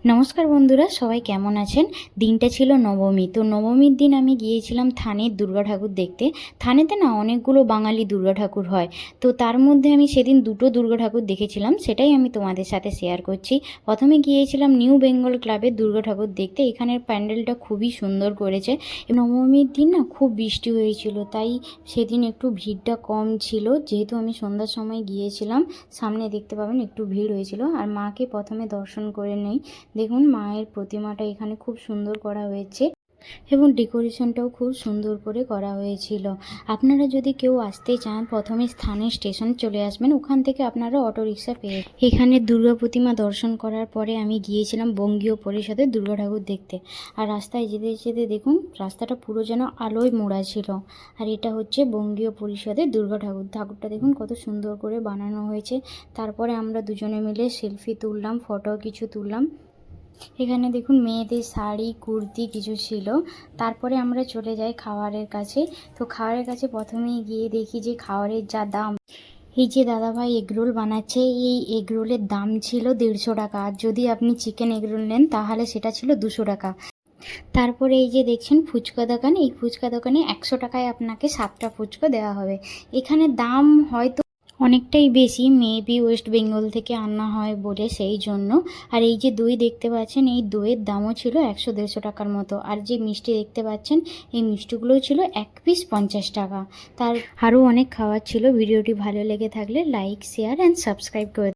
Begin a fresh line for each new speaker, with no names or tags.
নমস্কার বন্ধুরা, সবাই কেমন আছেন? দিনটা ছিল নবমী। তো নবমীর দিন আমি গিয়েছিলাম থানের দুর্গা ঠাকুর দেখতে। থানেতে না অনেকগুলো বাঙালি দুর্গা ঠাকুর হয়। তো তার মধ্যে আমি সেদিন দুটো দুর্গা ঠাকুর দেখেছিলাম, সেটাই আমি তোমাদের সাথে শেয়ার করছি। প্রথমে গিয়েছিলাম নিউ বেঙ্গল ক্লাবের দুর্গা ঠাকুর দেখতে। এখানের প্যান্ডেলটা খুবই সুন্দর করেছে। নবমীর দিন না খুব বৃষ্টি হয়েছিল, তাই সেদিন একটু ভিড়টা কম ছিল। যেহেতু আমি সন্ধ্যার সময় গিয়েছিলাম, সামনে দেখতে পাবেন একটু ভিড় হয়েছিল। আর মাকে প্রথমে দর্শন করে নেই। দেখুন মায়ের প্রতিমাটা এখানে খুব সুন্দর করা হয়েছে এবং ডেকোরেশনটাও খুব সুন্দর করে করা হয়েছিল। আপনারা যদি কেউ আসতে চান, প্রথমে স্থানীয় স্টেশন চলে আসবেন, ওখান থেকে আপনারা অটোরিকশা পেয়ে এখানে দুর্গা প্রতিমা দর্শন করার পরে আমি গিয়েছিলাম বঙ্গীয় পরিষদের দুর্গা ঠাকুর দেখতে। আর রাস্তায় যেতে যেতে দেখুন রাস্তাটা পুরো যেন আলোয় মোড়া ছিল। আর এটা হচ্ছে বঙ্গীয় পরিষদের দুর্গা ঠাকুর। ঠাকুরটা দেখুন কত সুন্দর করে বানানো হয়েছে। তারপরে আমরা দুজনে মিলে সেলফি তুললাম, ফটো কিছু তুললাম। এখানে দেখুন মেয়েদের শাড়ি কুর্তি কিছু ছিল। তারপরে আমরা চলে যাই খাবারের কাছে। তো খাবারের কাছে প্রথমেই গিয়ে দেখি যে খাবারের যা দাম। এই যে দাদাভাই এগরোল বানাচ্ছে, এই এগরোলের দাম ছিল 150 টাকা। আর যদি আপনি চিকেন এগরোল নেন তাহলে সেটা ছিল 200 টাকা। তারপরে এই যে দেখছেন ফুচকা দোকান, এই ফুচকা দোকানে 100 টাকায় আপনাকে 7টা ফুচকা দেওয়া হবে। এখানে দাম হয়তো অনেকটাই বেশি, মেবি ওয়েস্ট বেঙ্গল থেকে আনা হয় বলে সেই জন্য। আর এই যে দই দেখতে পাচ্ছেন, এই দইয়ের দামও ছিল 100-150 টাকার মতো। আর যে মিষ্টি দেখতে পাচ্ছেন, এই মিষ্টিগুলোও ছিল 1 পিস 50 টাকা। তার আরও অনেক খাবার ছিল। ভিডিওটি ভালো লেগে থাকলে লাইক, শেয়ার অ্যান্ড সাবস্ক্রাইব করে